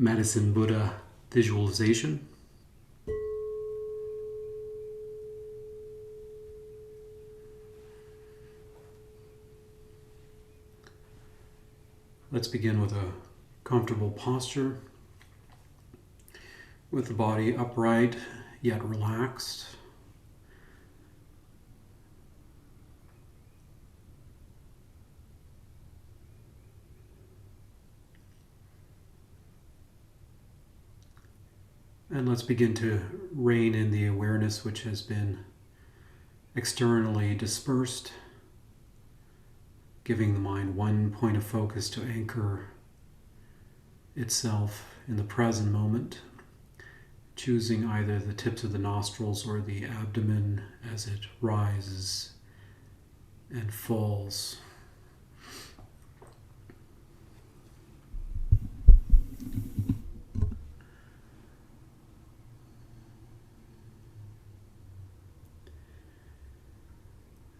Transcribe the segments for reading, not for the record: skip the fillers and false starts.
Medicine Buddha visualization. Let's begin with a comfortable posture, with the body upright yet relaxed. And let's begin to rein in the awareness which has been externally dispersed, giving the mind one point of focus to anchor itself in the present moment, choosing either the tips of the nostrils or the abdomen as it rises and falls.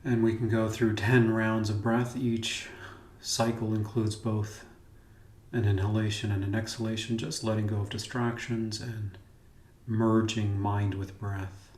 And we can go through 10 rounds of breath. Each cycle includes both an inhalation and an exhalation, just letting go of distractions and merging mind with breath.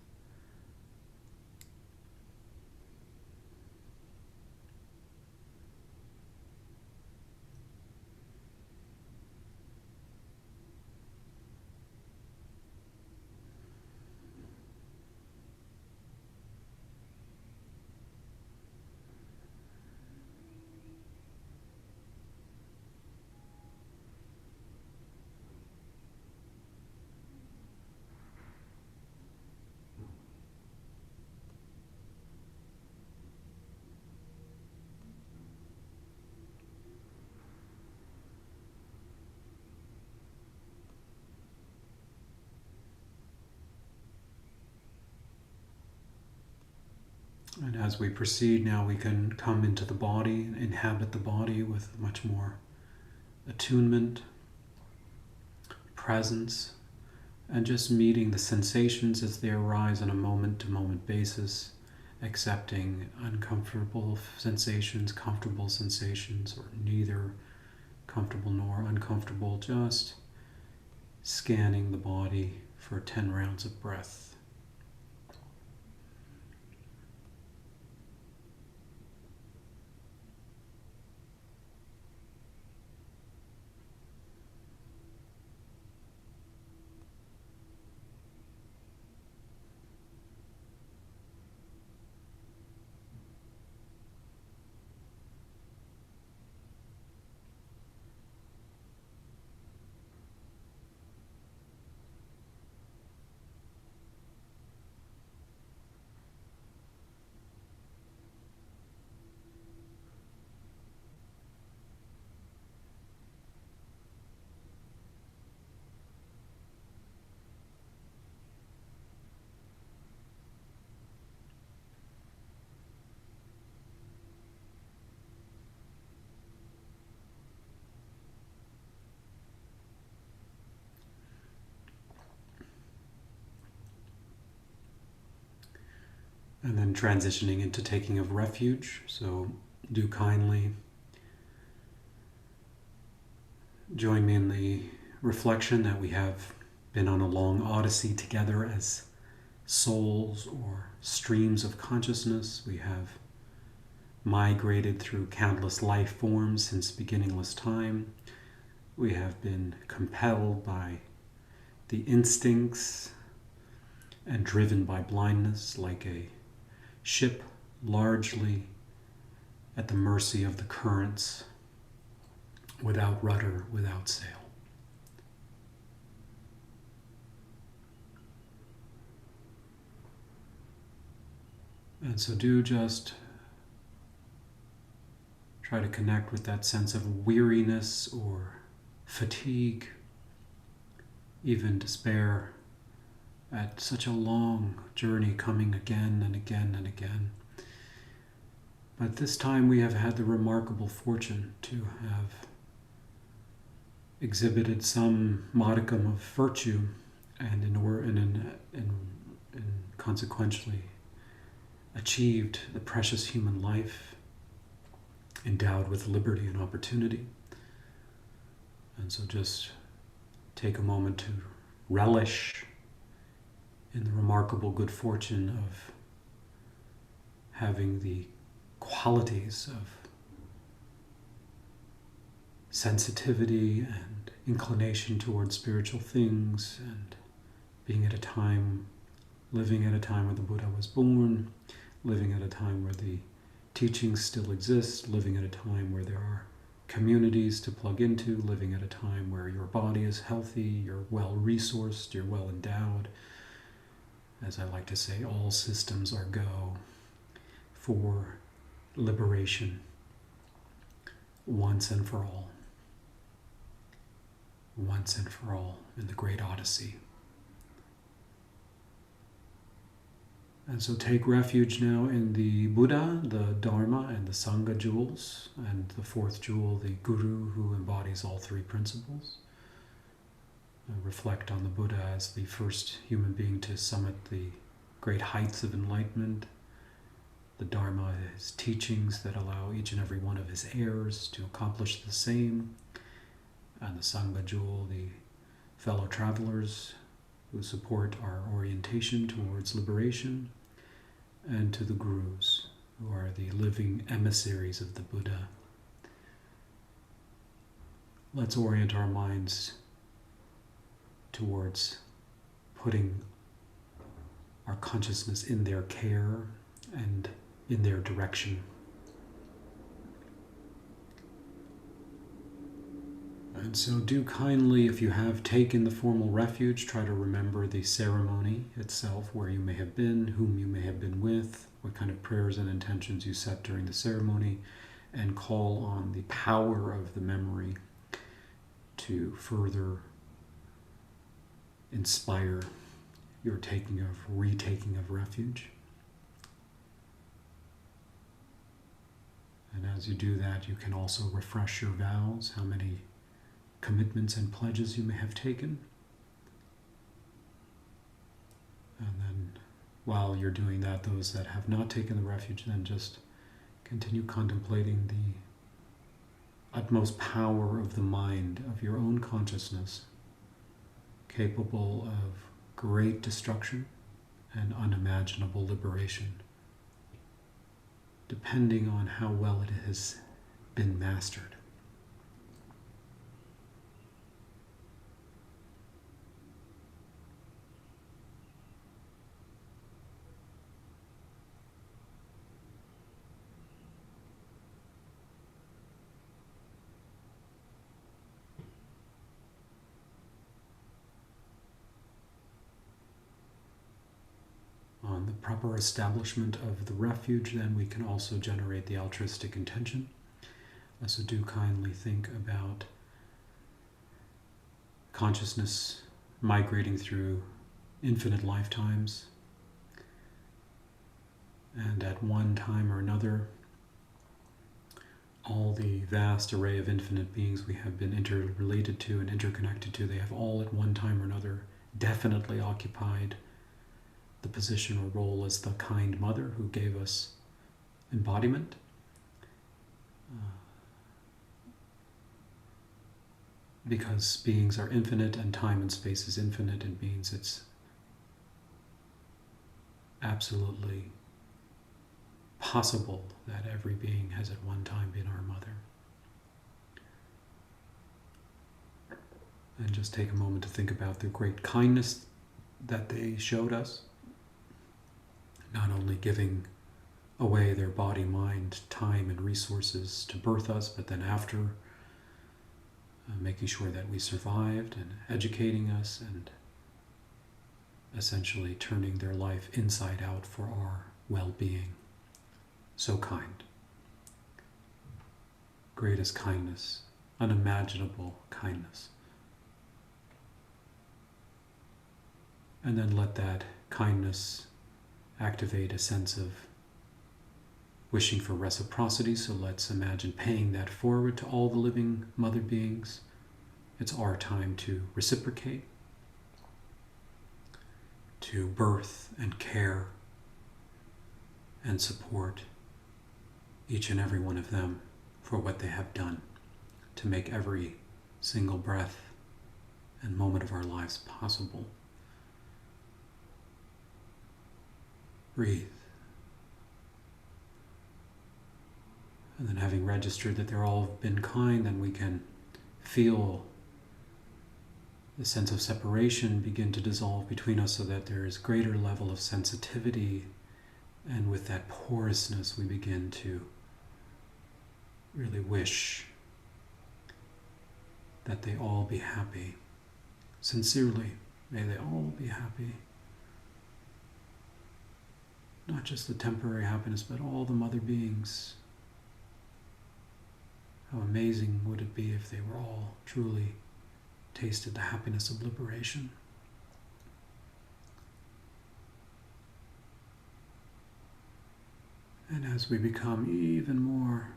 And as we proceed now, we can come into the body, inhabit the body with much more attunement, presence, and just meeting the sensations as they arise on a moment-to-moment basis, accepting uncomfortable sensations, comfortable sensations, or neither comfortable nor uncomfortable, just scanning the body for 10 rounds of breath. And then transitioning into taking of refuge. So do kindly join me in the reflection that we have been on a long odyssey together as souls or streams of consciousness. We have migrated through countless life forms since beginningless time. We have been compelled by the instincts and driven by blindness, like a ship largely at the mercy of the currents, without rudder, without sail. And so do just try to connect with that sense of weariness or fatigue, even despair, at such a long journey, coming again and again and again. But this time we have had the remarkable fortune to have exhibited some modicum of virtue and consequently achieved the precious human life endowed with liberty and opportunity. And so just take a moment to relish in the remarkable good fortune of having the qualities of sensitivity and inclination towards spiritual things, and being at a time, living at a time where the Buddha was born, living at a time where the teachings still exist, living at a time where there are communities to plug into, living at a time where your body is healthy, you're well resourced, you're well endowed. As I like to say, all systems are go for liberation once and for all. Once and for all in the Great Odyssey. And so take refuge now in the Buddha, the Dharma, and the Sangha jewels, and the fourth jewel, the Guru, who embodies all three principles. Reflect on the Buddha as the first human being to summit the great heights of enlightenment. The Dharma, his teachings that allow each and every one of his heirs to accomplish the same. And the Sangha jewel, the fellow travelers who support our orientation towards liberation, and to the Gurus, who are the living emissaries of the Buddha. Let's orient our minds towards putting our consciousness in their care and in their direction. And so do kindly, if you have taken the formal refuge, try to remember the ceremony itself, where you may have been, whom you may have been with, what kind of prayers and intentions you set during the ceremony, and call on the power of the memory to further inspire your retaking of refuge. And as you do that, you can also refresh your vows, how many commitments and pledges you may have taken. And then while you're doing that, those that have not taken the refuge, then just continue contemplating the utmost power of the mind, of your own consciousness, capable of great destruction and unimaginable liberation, depending on how well it has been mastered. On the proper establishment of the refuge, then we can also generate the altruistic intention. So do kindly think about consciousness migrating through infinite lifetimes, and at one time or another, all the vast array of infinite beings we have been interrelated to and interconnected to, they have all at one time or another definitely occupied the position or role as the kind mother who gave us embodiment. Because beings are infinite and time and space is infinite, it means it's absolutely possible that every being has at one time been our mother. And just take a moment to think about the great kindness that they showed us. Not only giving away their body, mind, time, and resources to birth us, but then after making sure that we survived and educating us and essentially turning their life inside out for our well-being. So kind. Greatest kindness, unimaginable kindness. And then let that kindness activate a sense of wishing for reciprocity. So let's imagine paying that forward to all the living mother beings. It's our time to reciprocate, to birth and care and support each and every one of them for what they have done to make every single breath and moment of our lives possible. Breathe. And then having registered that they're all been kind, then we can feel the sense of separation begin to dissolve between us so that there is greater level of sensitivity, and with that porousness we begin to really wish that they all be happy. Sincerely, may they all be happy. Not just the temporary happiness, but all the mother beings. How amazing would it be if they were all truly tasted the happiness of liberation. And as we become even more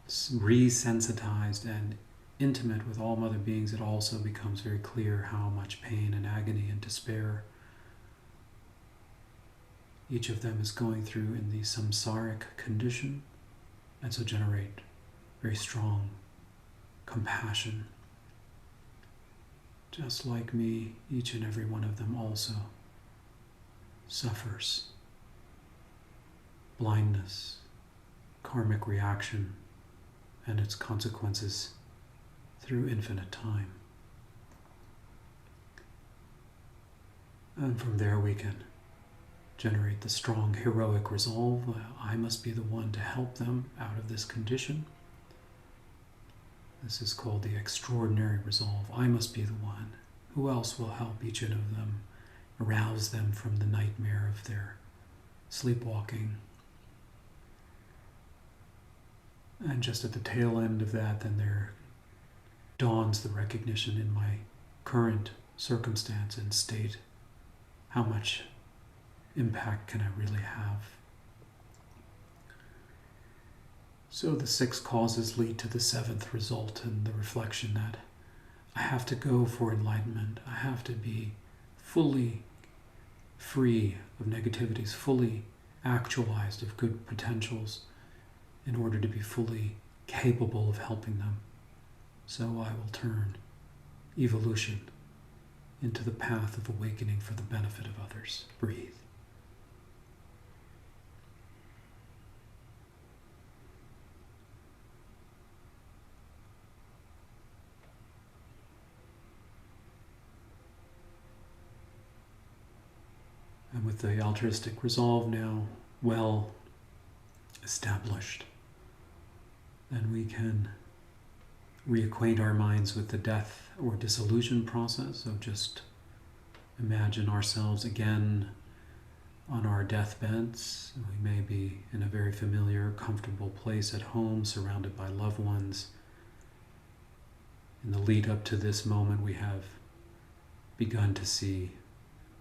resensitized and intimate with all mother beings, it also becomes very clear how much pain and agony and despair each of them is going through in the samsaric condition, and so generate very strong compassion. Just like me, each and every one of them also suffers blindness, karmic reaction, and its consequences through infinite time. And from there we can generate the strong heroic resolve. I must be the one to help them out of this condition. This is called the extraordinary resolve. I must be the one. Who else will help each one of them, arouse them from the nightmare of their sleepwalking? And just at the tail end of that, then there dawns the recognition in my current circumstance and state, how much impact can I really have? So the 6 causes lead to the 7th result, and the reflection that I have to go for enlightenment. I have to be fully free of negativities, fully actualized of good potentials in order to be fully capable of helping them. So I will turn evolution into the path of awakening for the benefit of others. Breathe. And with the altruistic resolve now well established, then we can reacquaint our minds with the death or dissolution process. So just imagine ourselves again on our deathbeds. We may be in a very familiar, comfortable place at home, surrounded by loved ones. In the lead up to this moment, we have begun to see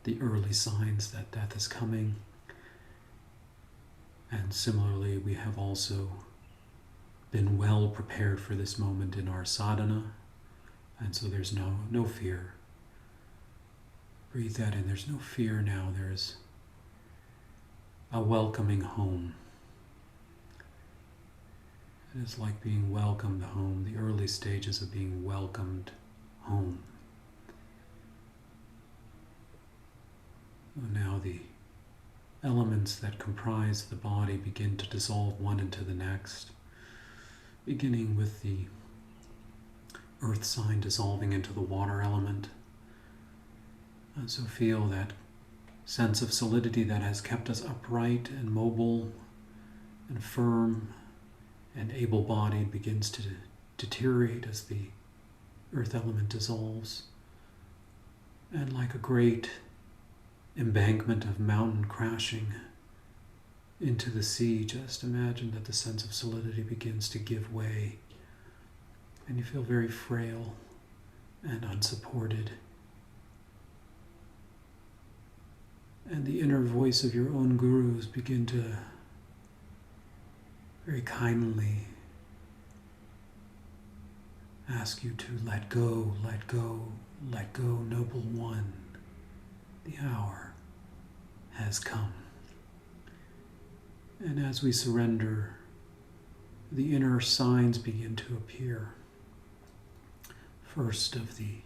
the early signs that death is coming. And similarly, we have also been well prepared for this moment in our sadhana, and so there's no fear. Breathe that in. There's no fear now. There's a welcoming home. It is like being welcomed home, the early stages of being welcomed home. Now the elements that comprise the body begin to dissolve one into the next, beginning with the earth sign dissolving into the water element. And so feel that sense of solidity that has kept us upright and mobile and firm and able-bodied begins to deteriorate as the earth element dissolves. And like a great embankment of mountain crashing into the sea, just imagine that the sense of solidity begins to give way, and you feel very frail and unsupported. And the inner voice of your own gurus begin to very kindly ask you to let go, let go, let go, noble one. The hour has come. And as we surrender, the inner signs begin to appear. First of the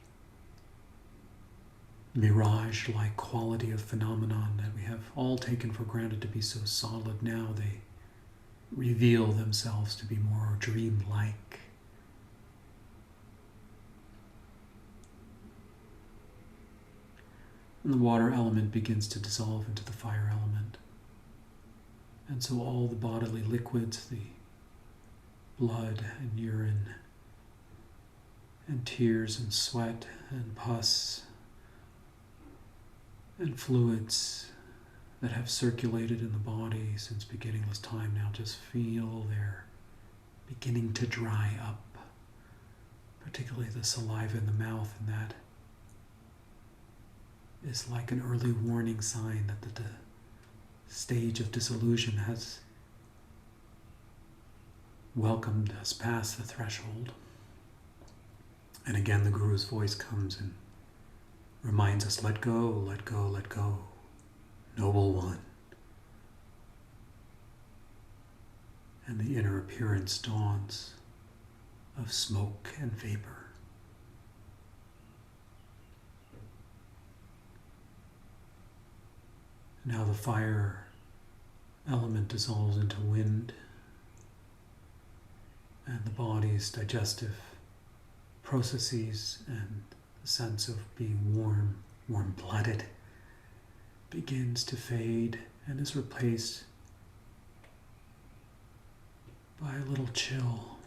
mirage-like quality of phenomenon that we have all taken for granted to be so solid, now they reveal themselves to be more dream-like. And the water element begins to dissolve into the fire element. And so all the bodily liquids, the blood and urine and tears and sweat and pus and fluids that have circulated in the body since beginningless time now just feel they're beginning to dry up, particularly the saliva in the mouth, and that is like an early warning sign that the stage of dissolution has welcomed us past the threshold. And again the Guru's voice comes and reminds us, let go, let go, let go, noble one. And the inner appearance dawns of smoke and vapor. Now the fire element dissolves into wind, and the body's digestive processes and the sense of being warm-blooded begins to fade and is replaced by a little chill.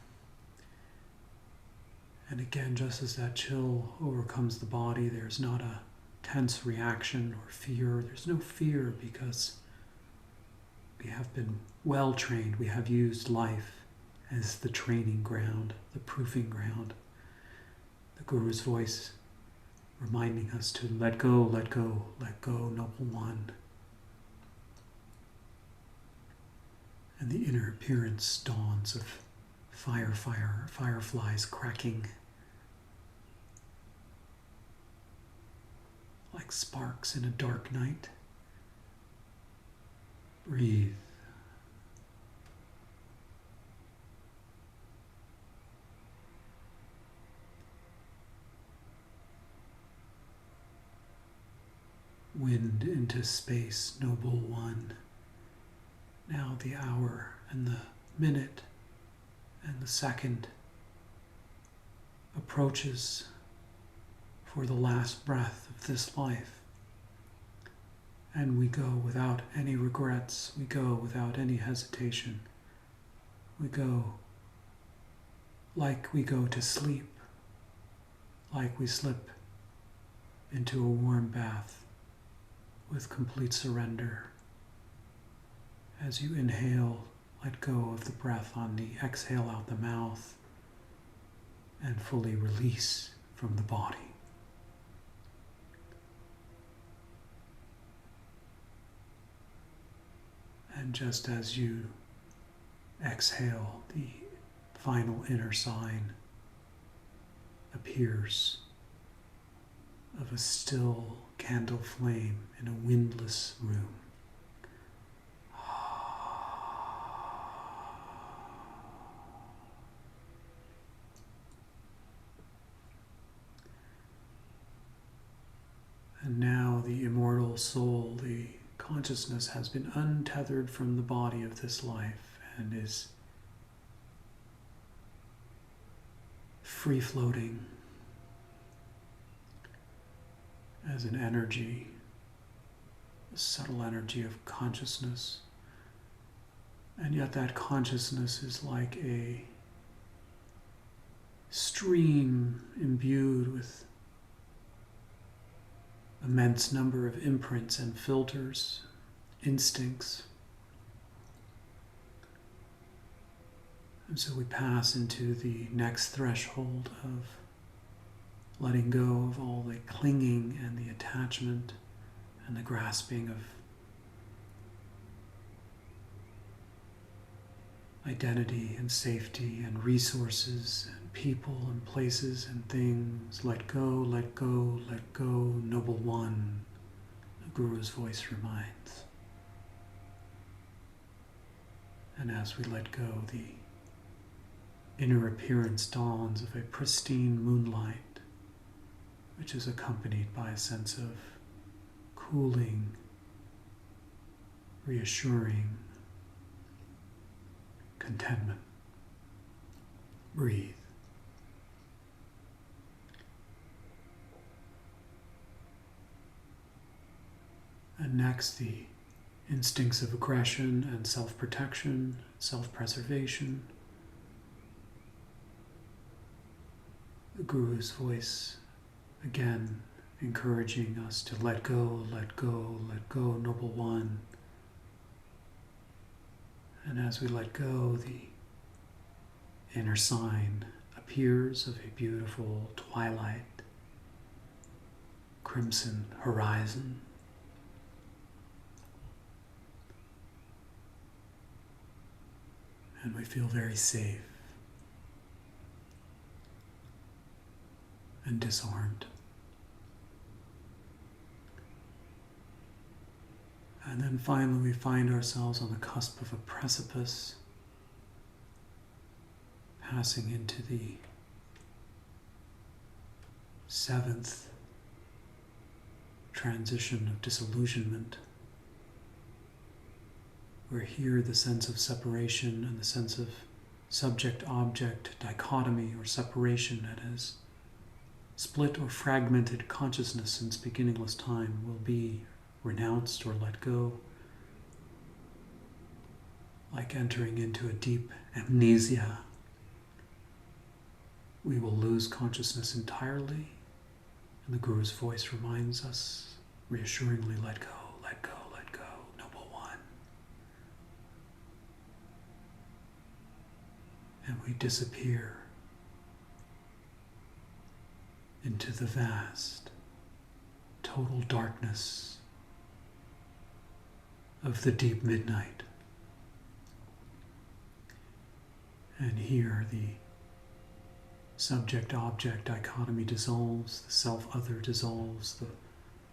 And again, just as that chill overcomes the body, there's not a tense reaction or fear. There's no fear because we have been well trained. We have used life as the training ground, the proofing ground. The Guru's voice reminding us to let go, let go, let go, noble one. And the inner appearance dawns of fireflies cracking like sparks in a dark night. Breathe. Wind into space, noble one. Now the hour and the minute and the second approaches for the last breath of this life. And we go without any regrets. We go without any hesitation. We go like we go to sleep, like we slip into a warm bath with complete surrender. As you inhale, let go of the breath on the exhale out the mouth and fully release from the body. And just as you exhale, the final inner sign appears of a still candle flame in a windless room. And now the immortal soul, the consciousness, has been untethered from the body of this life and is free-floating as an energy, a subtle energy of consciousness. And yet that consciousness is like a stream imbued with immense number of imprints and filters, instincts. And so we pass into the next threshold of letting go of all the clinging and the attachment and the grasping of identity and safety and resources and people and places and things. Let go, let go, let go, noble one, the Guru's voice reminds. And as we let go, the inner appearance dawns of a pristine moonlight which is accompanied by a sense of cooling, reassuring, contentment. Breathe. And next, the instincts of aggression and self-protection, self-preservation. The Guru's voice, again, encouraging us to let go, let go, let go, Noble One. And as we let go, the inner sign appears of a beautiful twilight, crimson horizon. And we feel very safe and disarmed. And then finally we find ourselves on the cusp of a precipice, passing into the seventh transition of disillusionment, where here the sense of separation and the sense of subject-object dichotomy or separation that has split or fragmented consciousness since beginningless time will be renounced or let go, like entering into a deep amnesia. We will lose consciousness entirely, and the Guru's voice reminds us reassuringly, let go, let go, let go, Noble One. And we disappear into the vast, total darkness of the deep midnight. And here the subject-object dichotomy dissolves, the self-other dissolves, the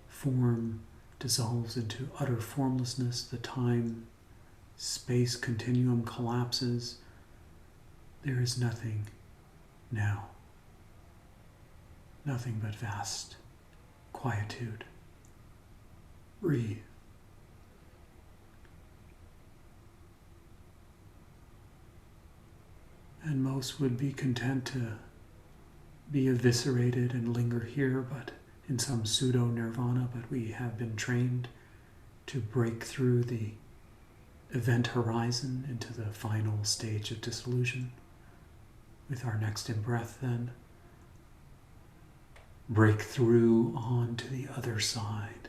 form dissolves into utter formlessness, the time-space continuum collapses. There is nothing now. Nothing but vast quietude. Breathe. And most would be content to be eviscerated and linger here, but in some pseudo-nirvana, but we have been trained to break through the event horizon into the final stage of dissolution. With our next in-breath then, break through onto the other side,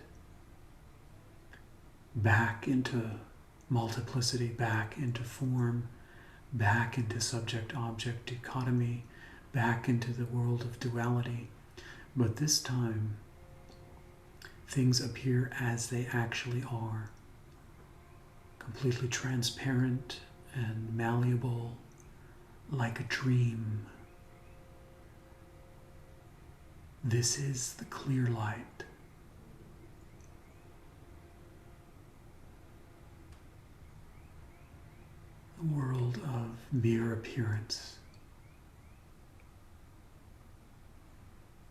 back into multiplicity, back into form, back into subject-object dichotomy, back into the world of duality. But this time, things appear as they actually are, completely transparent and malleable, like a dream. This is the clear light. The world of mere appearance.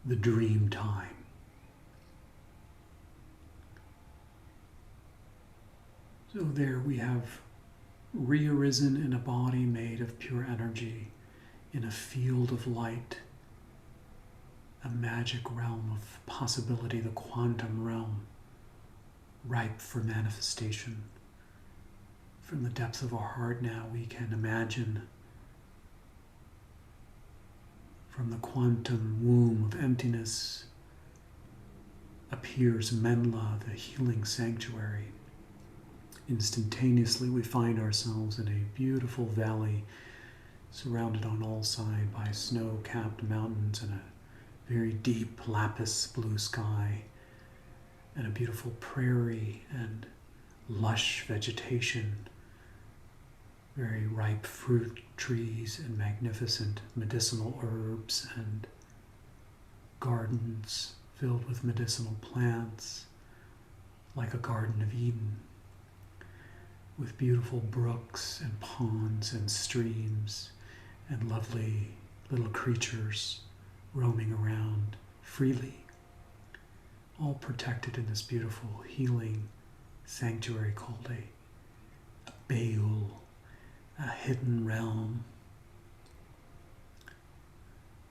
The dream time. So there we have re-arisen in a body made of pure energy, in a field of light, a magic realm of possibility, the quantum realm, ripe for manifestation. From the depths of our heart now we can imagine from the quantum womb of emptiness appears Menla, the healing sanctuary. Instantaneously we find ourselves in a beautiful valley surrounded on all sides by snow-capped mountains and a very deep lapis blue sky and a beautiful prairie and lush vegetation, very ripe fruit trees and magnificent medicinal herbs and gardens filled with medicinal plants, like a Garden of Eden, with beautiful brooks and ponds and streams and lovely little creatures roaming around freely. all protected in this beautiful healing sanctuary called a Weill, a hidden realm.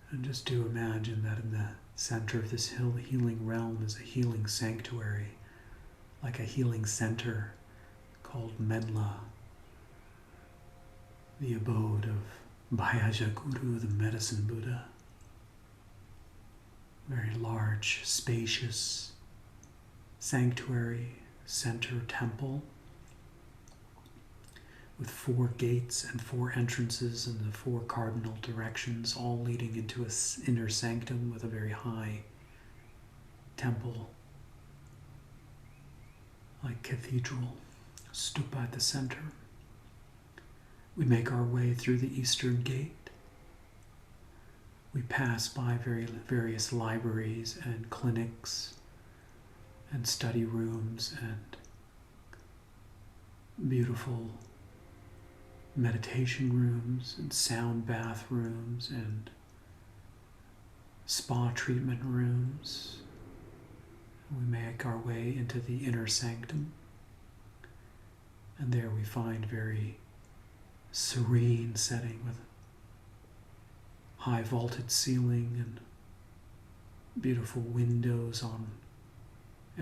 And just do imagine that in the center of this healing realm is a healing sanctuary, like a healing center called Menla, the abode of Bhayajaguru, the medicine Buddha. Very large, spacious sanctuary, center temple with 4 gates and 4 entrances in the 4 cardinal directions, all leading into an inner sanctum with a very high temple, like cathedral, stupa at the center. We make our way through the eastern gate. We pass by various libraries and clinics and study rooms and beautiful meditation rooms and sound bath rooms and spa treatment rooms. We make our way into the inner sanctum, and there we find very serene setting with high vaulted ceiling and beautiful windows on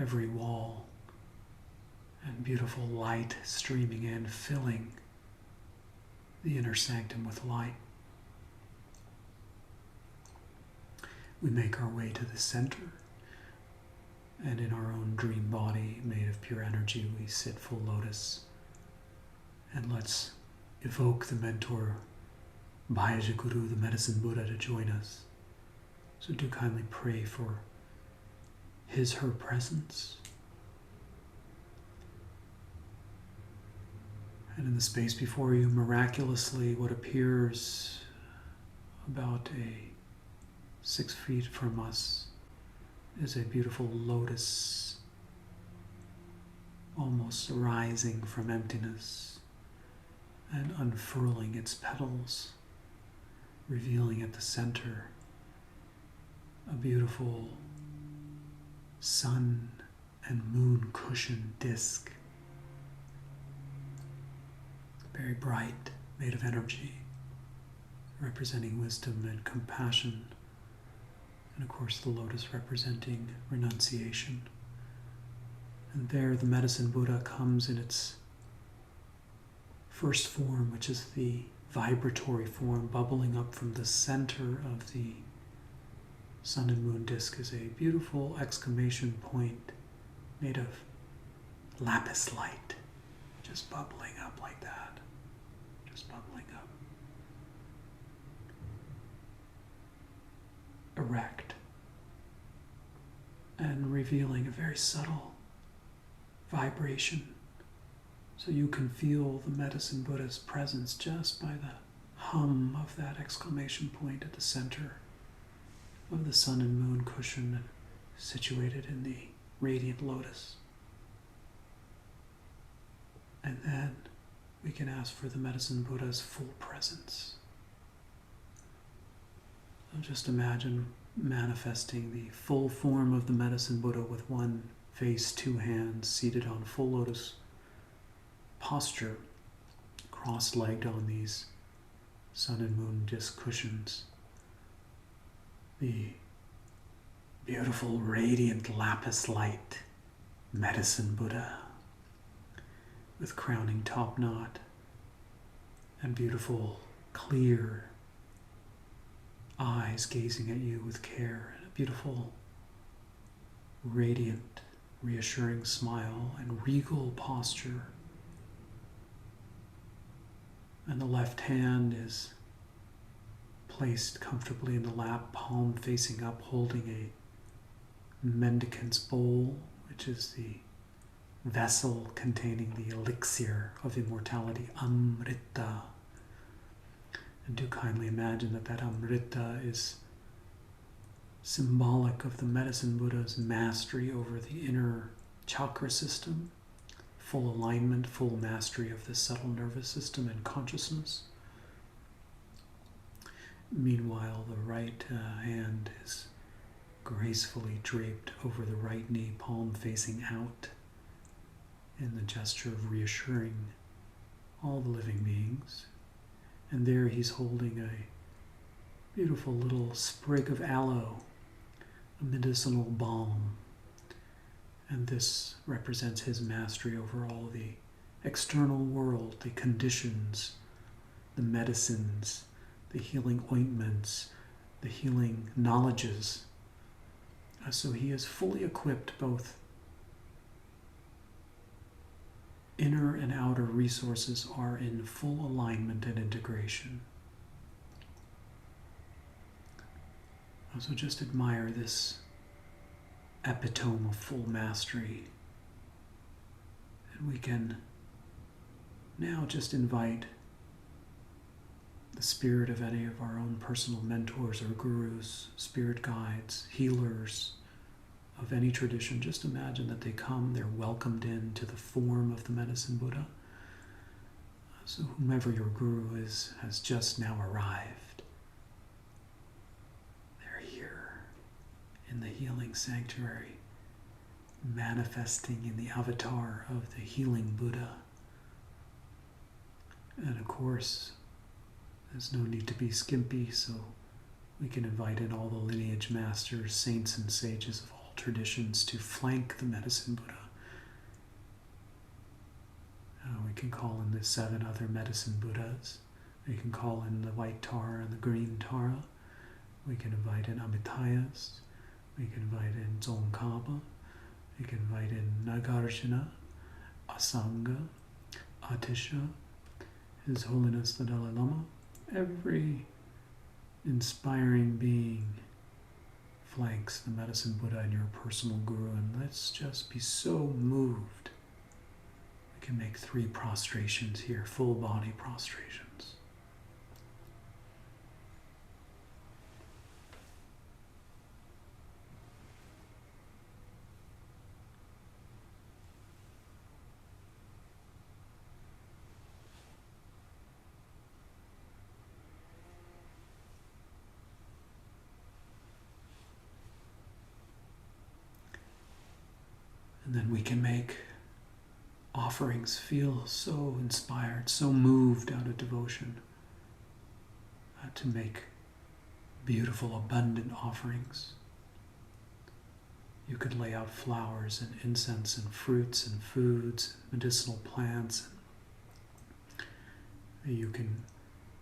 every wall and beautiful light streaming in, filling the inner sanctum with light. We make our way to the center, and in our own dream body made of pure energy, we sit full lotus, and let's evoke the mentor Bhayajaguru, the medicine Buddha, to join us. So do kindly pray for his, her presence. And in the space before you, miraculously, what appears about 6 feet from us is a beautiful lotus, almost rising from emptiness and unfurling its petals, revealing at the center a beautiful sun and moon cushion disc, very bright, made of energy, representing wisdom and compassion, and of course the lotus representing renunciation. And there the medicine Buddha comes in its first form, which is the vibratory form, bubbling up from the center of the sun and moon disc is a beautiful exclamation point made of lapis light, just bubbling up like that, just bubbling up. Erect and revealing a very subtle vibration, so you can feel the medicine Buddha's presence just by the hum of that exclamation point at the center of the sun and moon cushion situated in the radiant lotus. And then we can ask for the medicine Buddha's full presence. So just imagine manifesting the full form of the medicine Buddha with one face, 2 hands, seated on full lotus posture, cross-legged on these sun and moon disc cushions. The beautiful, radiant lapis light medicine Buddha with crowning top knot and beautiful, clear eyes gazing at you with care, and a beautiful, radiant, reassuring smile and regal posture. And the left hand is placed comfortably in the lap, palm facing up, holding a mendicant's bowl, which is the vessel containing the elixir of immortality, Amrita. And do kindly imagine that Amrita is symbolic of the medicine Buddha's mastery over the inner chakra system, full alignment, full mastery of the subtle nervous system and consciousness. Meanwhile, the right hand is gracefully draped over the right knee, palm facing out, in the gesture of reassuring all the living beings. And there he's holding a beautiful little sprig of aloe, a medicinal balm. And this represents his mastery over all the external world, the conditions, the medicines, the healing ointments, the healing knowledges. So he is fully equipped, both inner and outer resources are in full alignment and integration. So just admire this epitome of full mastery. And we can now just invite the spirit of any of our own personal mentors or gurus, spirit guides, healers of any tradition. Just imagine that they come, they're welcomed into the form of the Medicine Buddha. So whomever your guru is has just now arrived. They're here in the healing sanctuary, manifesting in the avatar of the healing Buddha. And of course, there's no need to be skimpy, so we can invite in all the lineage masters, saints and sages of all traditions to flank the Medicine Buddha. We can call in the 7 other Medicine Buddhas. We can call in the white Tara and the green Tara. We can invite in Amitayas. We can invite in Tsongkhapa. We can invite in Nagarjuna, Asanga, Atisha, His Holiness the Dalai Lama. Every inspiring being flanks the Medicine Buddha and your personal guru, and let's just be so moved. We can make 3 prostrations here, full body prostrations. And then we can make offerings feel so inspired, so moved out of devotion, to make beautiful, abundant offerings. You could lay out flowers and incense and fruits and foods, and medicinal plants. You can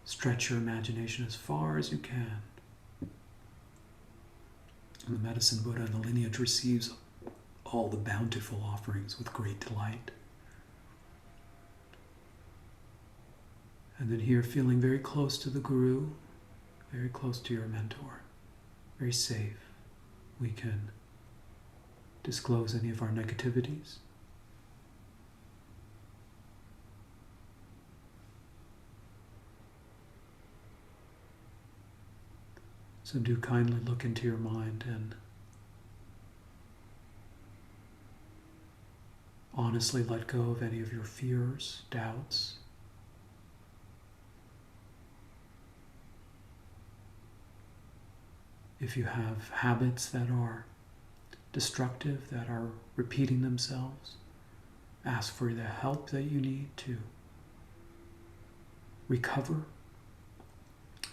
stretch your imagination as far as you can. And the Medicine Buddha and the lineage receives all the bountiful offerings with great delight. And then here, feeling very close to the Guru, very close to your mentor, very safe, we can disclose any of our negativities. So do kindly look into your mind and honestly let go of any of your fears, doubts. If you have habits that are destructive, that are repeating themselves, ask for the help that you need to recover,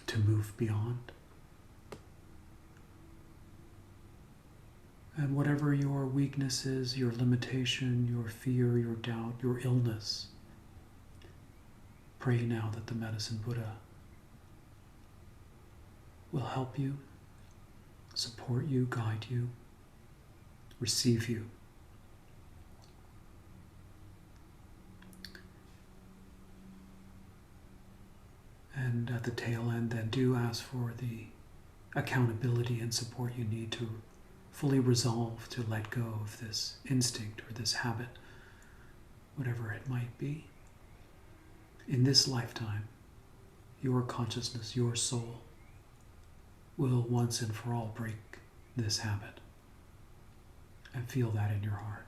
to move beyond. And whatever your weakness is, your limitation, your fear, your doubt, your illness, pray now that the Medicine Buddha will help you, support you, guide you, receive you. And at the tail end, then do ask for the accountability and support you need to fully resolve to let go of this instinct or this habit, whatever it might be. In this lifetime, your consciousness, your soul, will once and for all break this habit. And feel that in your heart.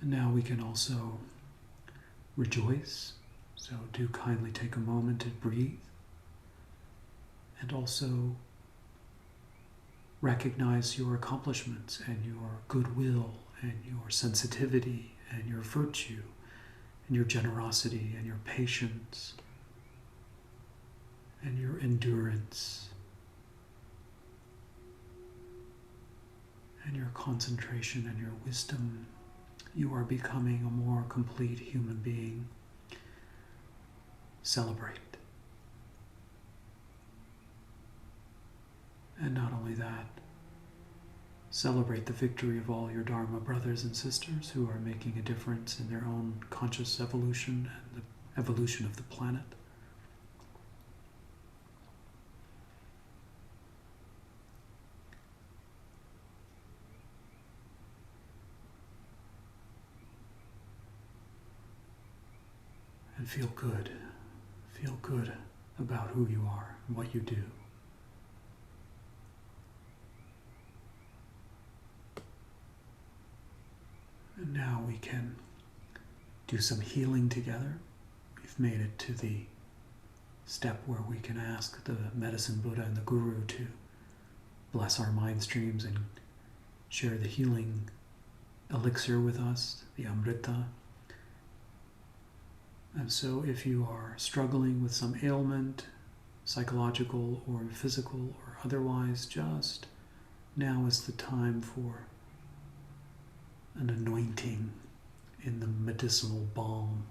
And now we can also rejoice So do kindly take a moment to breathe and also recognize your accomplishments and your goodwill and your sensitivity and your virtue and your generosity and your patience and your endurance and your concentration and your wisdom. You are becoming a more complete human being. Celebrate. And not only that, celebrate the victory of all your Dharma brothers and sisters who are making a difference in their own conscious evolution and the evolution of the planet. And feel good. Feel good about who you are and what you do. And now we can do some healing together. We've made it to the step where we can ask the medicine Buddha and the Guru to bless our mind streams and share the healing elixir with us, the Amrita. And so if you are struggling with some ailment, psychological or physical or otherwise, just now is the time for an anointing in the medicinal balm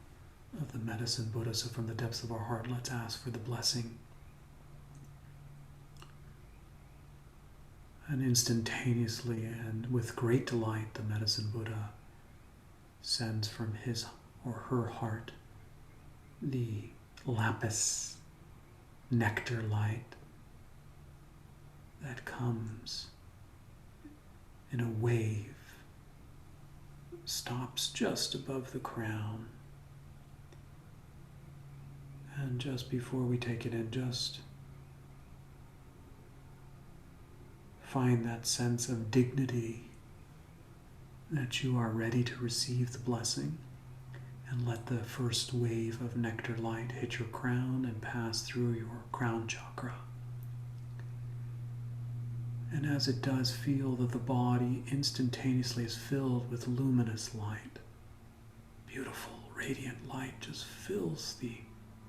of the medicine Buddha. So from the depths of our heart, let's ask for the blessing. And instantaneously and with great delight, the medicine Buddha sends from his or her heart the lapis nectar light that comes in a wave, stops just above the crown. And just before we take it in, just find that sense of dignity that you are ready to receive the blessing. And let the first wave of nectar light hit your crown and pass through your crown chakra. And as it does, feel that the body instantaneously is filled with luminous light. Beautiful, radiant light just fills the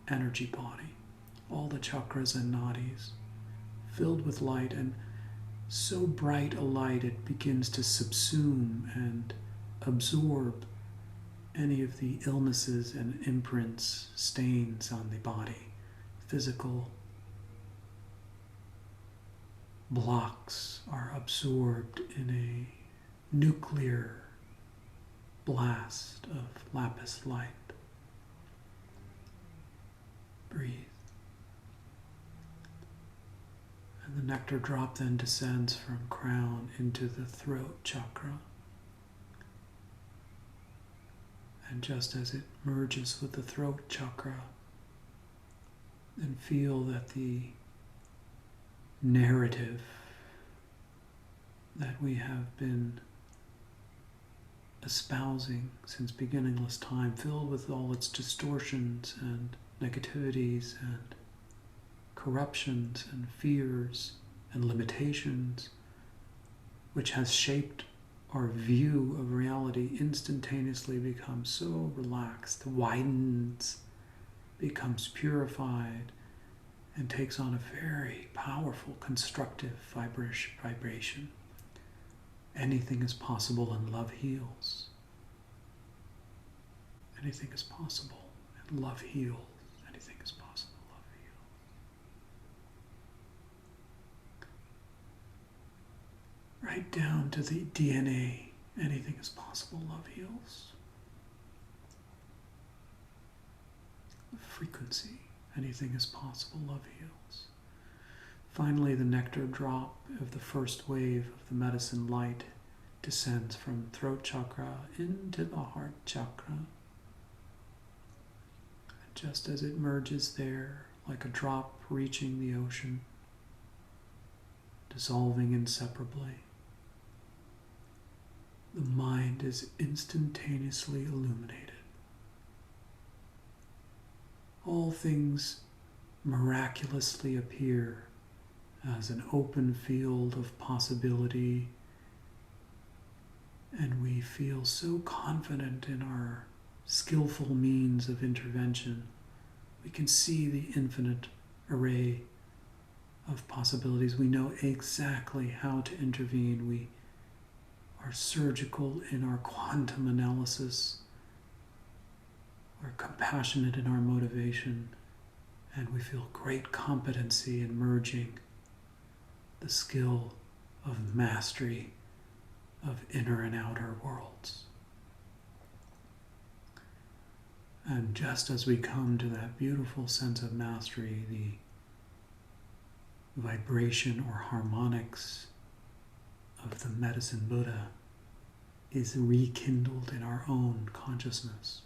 energy body. All the chakras and nadis filled with light, and so bright a light it begins to subsume and absorb any of the illnesses and imprints, stains on the body, physical blocks are absorbed in a nuclear blast of lapis light. Breathe. And the nectar drop then descends from crown into the throat chakra. And just as it merges with the throat chakra, then feel that the narrative that we have been espousing since beginningless time, filled with all its distortions and negativities and corruptions and fears and limitations, which has shaped our view of reality, instantaneously becomes so relaxed, widens, becomes purified, and takes on a very powerful, constructive vibration. Anything is possible and love heals. Anything is possible and love heals. Anything is possible, love heals. Right down to the DNA. Anything is possible, love heals. Frequency. Anything is possible, love heals. Finally, the nectar drop of the first wave of the medicine light descends from throat chakra into the heart chakra. Just as it merges there, like a drop reaching the ocean, dissolving inseparably, the mind is instantaneously illuminated. all things miraculously appear as an open field of possibility, and we feel so confident in our skillful means of intervention. We can see the infinite array of possibilities. We know exactly how to intervene. We are surgical in our quantum analysis. We're compassionate in our motivation, and we feel great competency in merging the skill of mastery of inner and outer worlds. And just as we come to that beautiful sense of mastery, the vibration or harmonics of the medicine Buddha is rekindled in our own consciousness.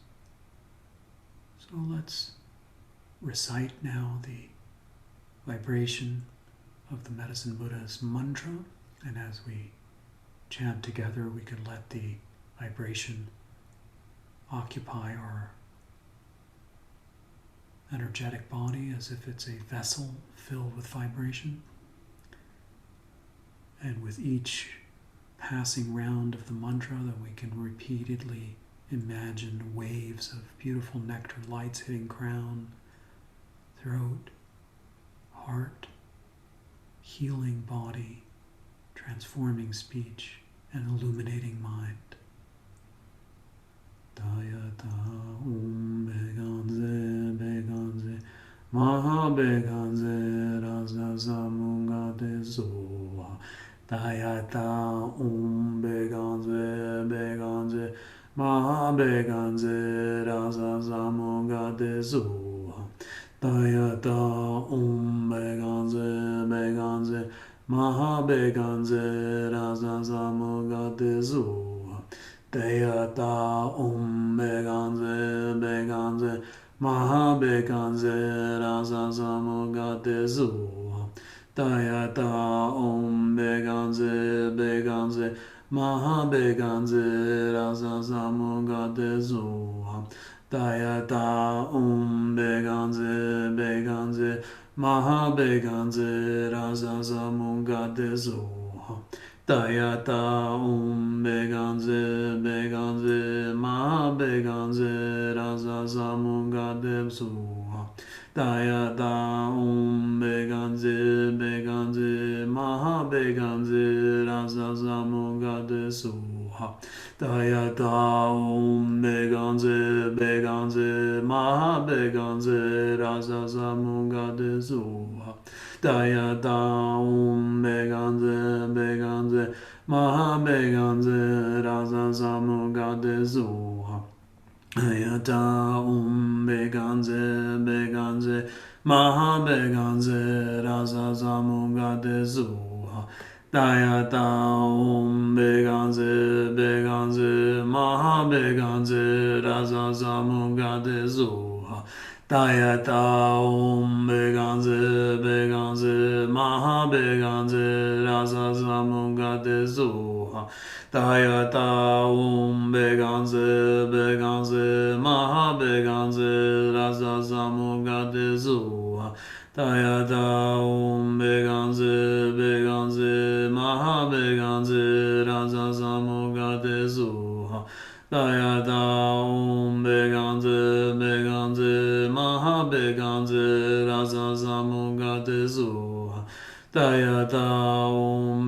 So let's recite now the vibration of the medicine Buddha's mantra, and as we chant together, we can let the vibration occupy our energetic body as if it's a vessel filled with vibration. And with each passing round of the mantra, that we can repeatedly imagine waves of beautiful nectar lights hitting crown, throat, heart, healing body, transforming speech, and illuminating mind. Dayata beganze beganze maha beganze rasa samunga desoha. Dayata beganze beganze maha beganze rasa samunga desoha. Dayata beganze beganze maha beganze rasa samunga desoha. Dayata beganze beganze maha beganze rasa samunga desoha. Dayata beganze beganze maha beganze rasa samunga desoha. Dayata beganze beganze maha beganze rasa samunga desoha. Dayata beganze beganze maha beganze rasa samunga desoha. Dayata beganze beganze maha beganze rasa samunga desoha. Dayata beganze beganze maha beganze rasa samunga desoha. Dayata beganze beganze maha beganze rasa samunga desoha. Dayata beganze beganze maha beganze rasa samunga desoha. Dayata beganze beganze maha beganze rasa samunga desoha. Dayata beganze beganze maha beganze rasa samunga desoha. Dayata beganze beganze maha beganze rasa samunga desoha. Dayata beganze beganze maha beganze rasa samunga desoha. Dayata beganze beganze maha beganze rasa samunga desoha. Dayata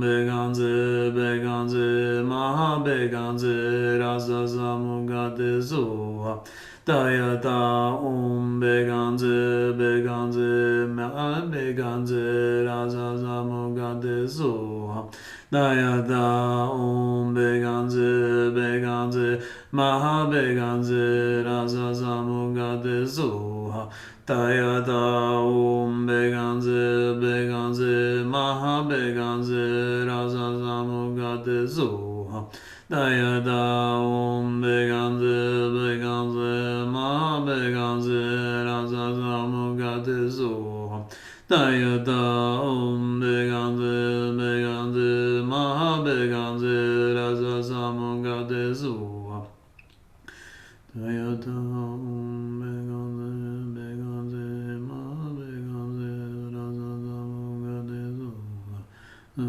beganze beganze maha beganze rasa samunga desoha. Dayata beganze beganze maha beganze rasa samunga desoha. Dayata beganze beganze maha beganze rasa samunga desoha. Dayata beganze beganze maha beganze rasa samunga desoha. Dayata beganze beganze maha beganze rasa samunga desoha. Dayata beganze beganze maha beganze rasa samunga desoha. Dayata beganze beganze Filled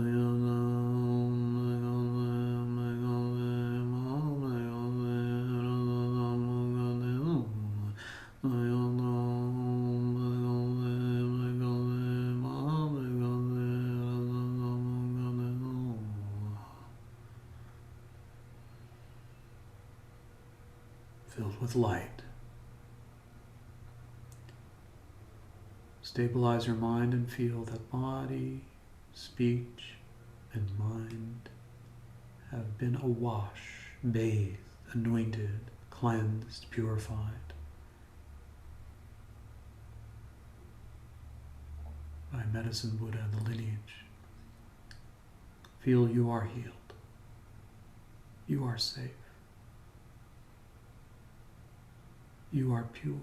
with light. Stabilize your mind and feel that body, speech, and mind have been awash, bathed, anointed, cleansed, purified by Medicine Buddha and the lineage. Feel you are healed. You are safe. You are pure.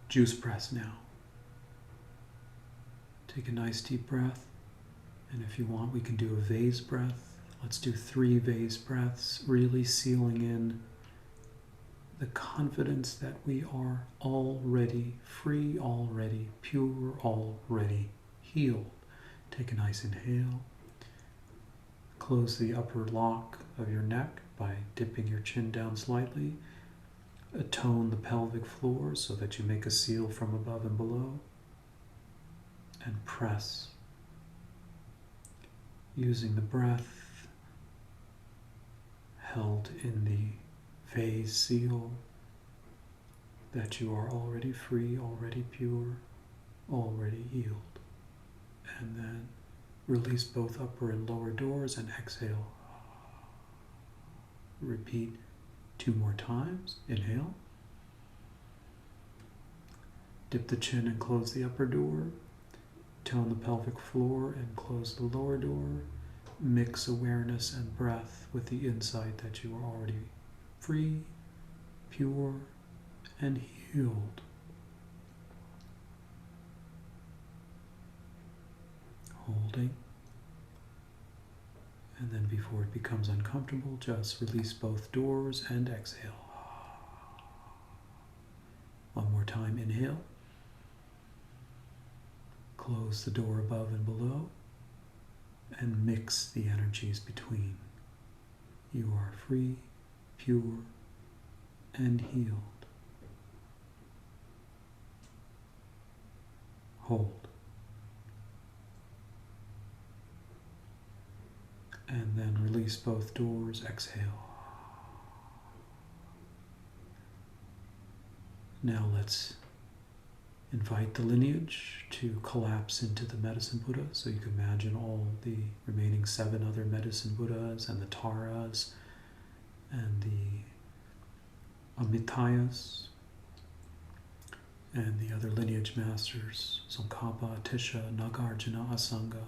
Juice press now. Take a nice deep breath, and if you want, we can do a vase breath. Let's do 3 vase breaths, really sealing in the confidence that we are already free, already pure, already healed. Take a nice inhale. Close the upper lock of your neck by dipping your chin down slightly. Attone the pelvic floor so that you make a seal from above and below. And press. Using the breath held in the vase seal that you are already free, already pure, already healed. And then release both upper and lower doors and exhale. Repeat 2 more times. Inhale. Dip the chin and close the upper door. Tone the pelvic floor and close the lower door. Mix awareness and breath with the insight that you are already free, pure, and healed. Holding. And then before it becomes uncomfortable, just release both doors and exhale. One more time, inhale. Close the door above and below, and mix the energies between. You are free, pure, and healed. Hold. And then release both doors, exhale. Now let's invite the lineage to collapse into the Medicine Buddha. So you can imagine all the remaining 7 other Medicine Buddhas and the Taras and the Amitayas and the other lineage masters, Tsongkhapa, Atisha, Nagarjuna, Asanga,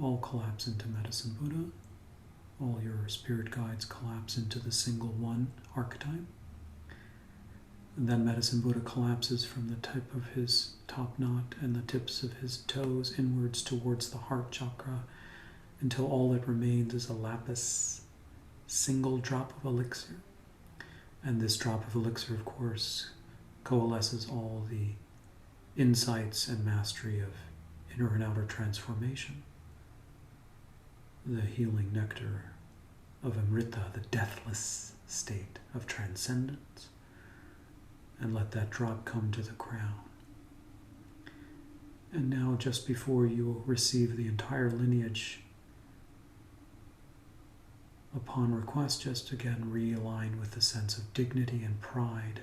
all collapse into Medicine Buddha. All your spirit guides collapse into the single one archetype. And then Medicine Buddha collapses from the tip of his top knot and the tips of his toes inwards towards the heart chakra until all that remains is a lapis, single drop of elixir. And this drop of elixir, of course, coalesces all the insights and mastery of inner and outer transformation. The healing nectar of Amrita, the deathless state of transcendence. And let that drop come to the crown. And now, just before you receive the entire lineage, upon request, just again realign with the sense of dignity and pride.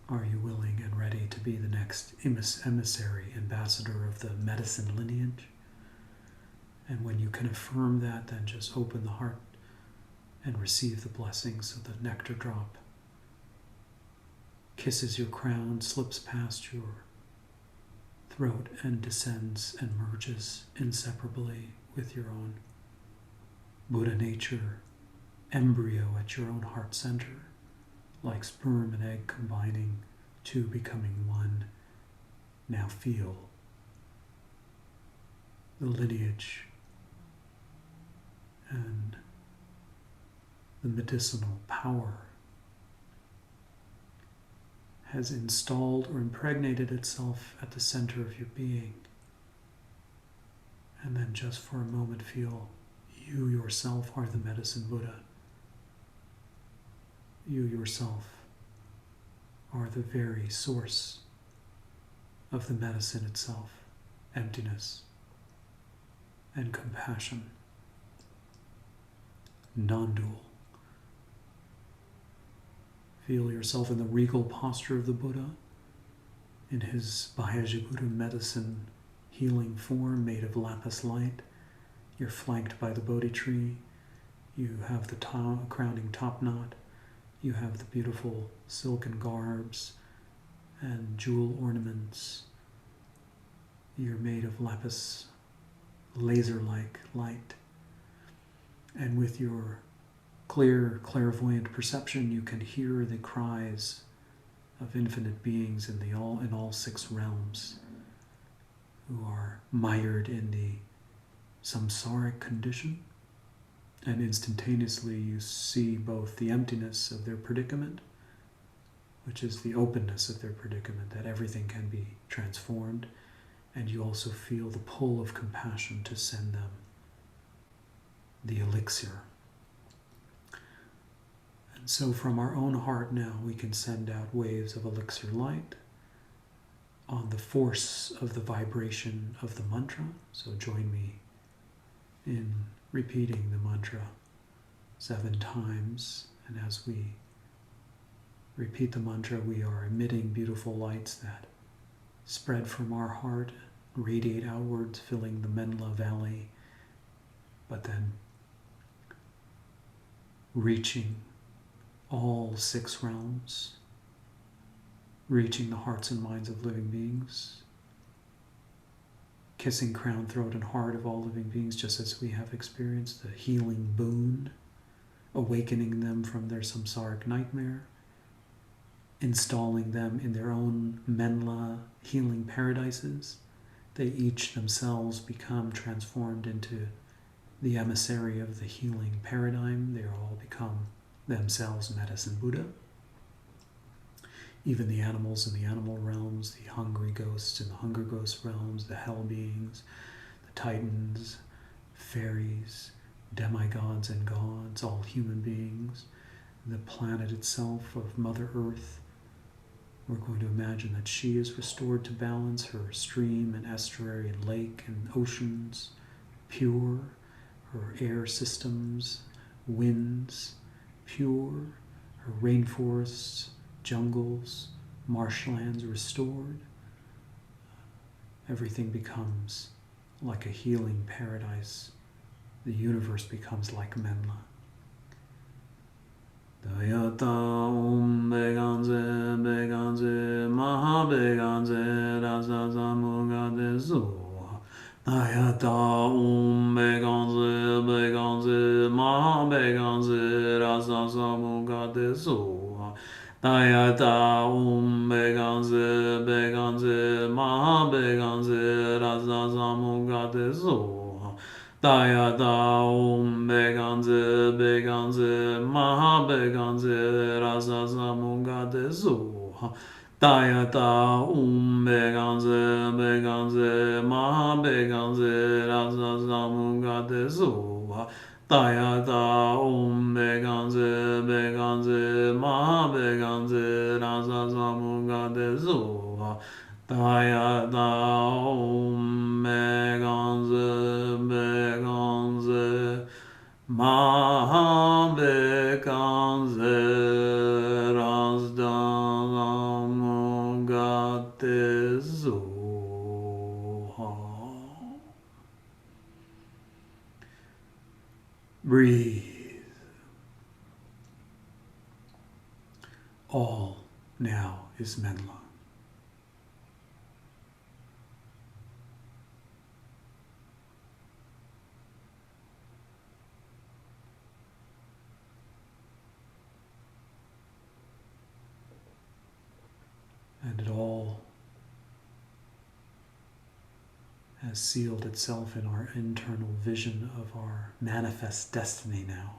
Are you willing and ready to be the next emissary, ambassador of the medicine lineage? And when you can affirm that, then just open the heart and receive the blessings of the nectar drop. Kisses your crown, slips past your throat, and descends and merges inseparably with your own Buddha nature, embryo at your own heart center, like sperm and egg combining, two becoming one. Now feel the lineage and the medicinal power has installed or impregnated itself at the center of your being. And then just for a moment feel you yourself are the medicine Buddha. You yourself are the very source of the medicine itself, emptiness and compassion, non-dual. Feel yourself in the regal posture of the Buddha, in his Bhayajaputta medicine healing form made of lapis light. You're flanked by the Bodhi tree. You have the crowning top knot. You have the beautiful silken garbs and jewel ornaments. You're made of lapis, laser-like light. And with your clear, clairvoyant perception, you can hear the cries of infinite beings in all six realms who are mired in the samsaric condition. And instantaneously you see both the emptiness of their predicament, which is the openness of their predicament, that everything can be transformed, and you also feel the pull of compassion to send them the elixir. And so from our own heart now, we can send out waves of elixir light on the force of the vibration of the mantra. So join me in repeating the mantra 7 times. And as we repeat the mantra, we are emitting beautiful lights that spread from our heart, radiate outwards, filling the Menla Valley, but then reaching all 6 realms, reaching the hearts and minds of living beings, kissing crown, throat, and heart of all living beings, just as we have experienced the healing boon, awakening them from their samsaric nightmare, installing them in their own Menla healing paradises. They each themselves become transformed into the emissary of the healing paradigm. They all become themselves medicine Buddha. Even the animals in the animal realms, the hungry ghosts in the hunger ghost realms, the hell beings, the titans, fairies, demigods and gods, all human beings, the planet itself of Mother Earth. We're going to imagine that she is restored to balance, her stream and estuary and lake and oceans pure, her air systems, winds pure, her rainforests, jungles, marshlands restored. Everything becomes like a healing paradise. The universe becomes like Menla. Dayata Om Beganze Beganze Maha Beganze Rasa Samugade Zoha. Dayata Om Beganze Beganze Maha Beganze Rasa Samugade Zoha. Dayata Om Beganze Beganze Maha Beganze Rasa Samugade Zoha. Dayata Om Beganze Beganze Maha Beganze Rasa Samugade Zoha. Dayata Om Beganze Beganze Maha Beganze Rasa Samugade Zoha. Dayata Om Beganze Beganze Maha Beganze Rasa Samugade Zoha. Dayata Om Beganze Beganze Maha Beganze Rasa Samugade Zoha. Breathe. All now is Menla. has sealed itself in our internal vision of our manifest destiny now.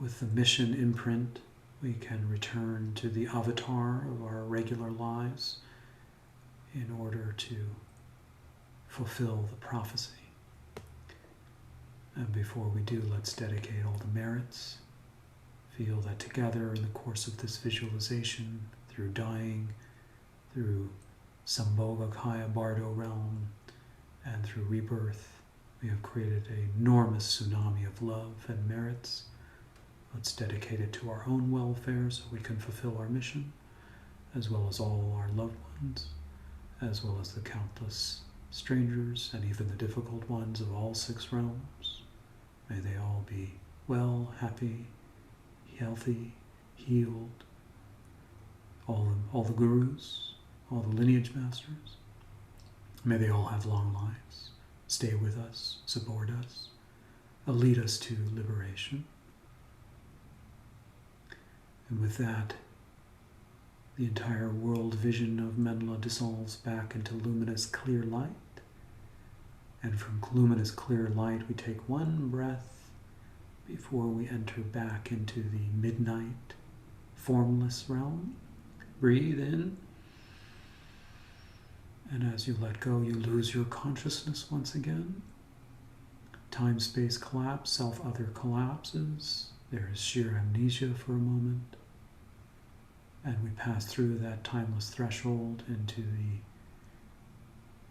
With the mission imprint, we can return to the avatar of our regular lives in order to fulfill the prophecy. And before we do, let's dedicate all the merits. Feel that together in the course of this visualization, through dying, through Sambhogakaya Bardo realm, and through rebirth, we have created an enormous tsunami of love and merits. Let's dedicate it to our own welfare so we can fulfill our mission, as well as all our loved ones, as well as the countless strangers and even the difficult ones of all 6 realms. May they all be well, happy, healthy, healed. All the gurus, all the lineage masters. May they all have long lives, stay with us, support us, lead us to liberation. And with that, the entire world vision of Menla dissolves back into luminous clear light. And from luminous clear light, we take one breath before we enter back into the midnight formless realm. Breathe in. And as you let go, you lose your consciousness once again. Time-space collapse, self-other collapses. There is sheer amnesia for a moment. And we pass through that timeless threshold into the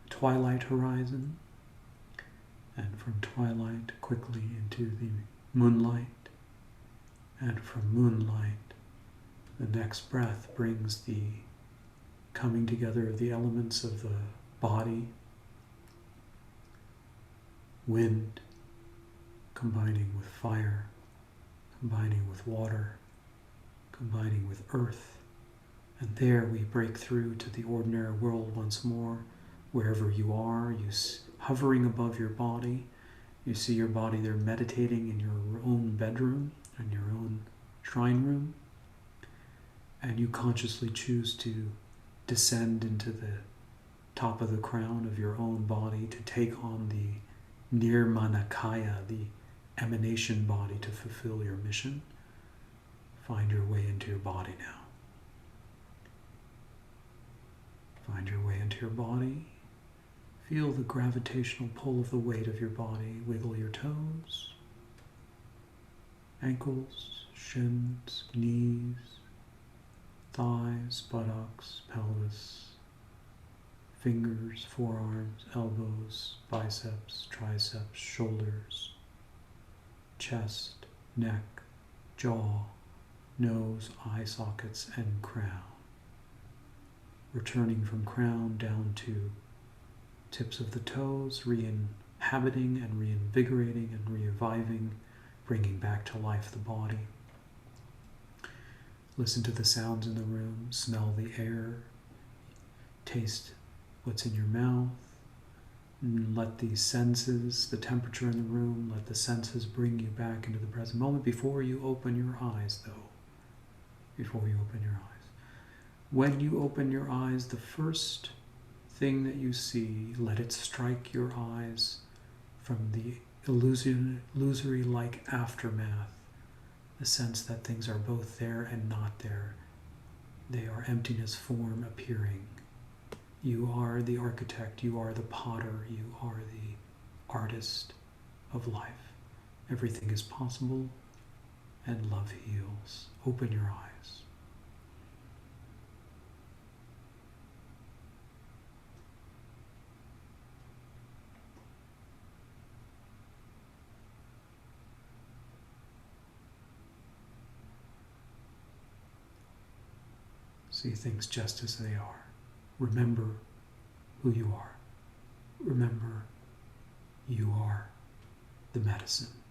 twilight horizon. And from twilight quickly into the moonlight. And from moonlight, the next breath brings the coming together of the elements of the body. Wind combining with fire, combining with water, combining with earth. And there we break through to the ordinary world once more. Wherever you are, hovering above your body. You see your body there meditating in your own bedroom, in your own shrine room. And you consciously choose to descend into the top of the crown of your own body to take on the Nirmanakaya, the emanation body, to fulfill your mission. Find your way into your body now. Find your way into your body. Feel the gravitational pull of the weight of your body. Wiggle your toes, ankles, shins, knees, thighs, buttocks, pelvis, fingers, forearms, elbows, biceps, triceps, shoulders, chest, neck, jaw, nose, eye sockets, and crown. Returning from crown down to tips of the toes, re-inhabiting and reinvigorating and reviving, bringing back to life the body. Listen to the sounds in the room, smell the air, taste what's in your mouth, and let the senses, the temperature in the room, let the senses bring you back into the present moment before you open your eyes, though. Before you open your eyes. When you open your eyes, the first thing that you see, let it strike your eyes from the illusory-like aftermath, the sense that things are both there and not there. They are emptiness form appearing. You are the architect, you are the potter, you are the artist of life. Everything is possible, and love heals. Open your eyes. See things just as they are. Remember who you are. Remember, you are the medicine.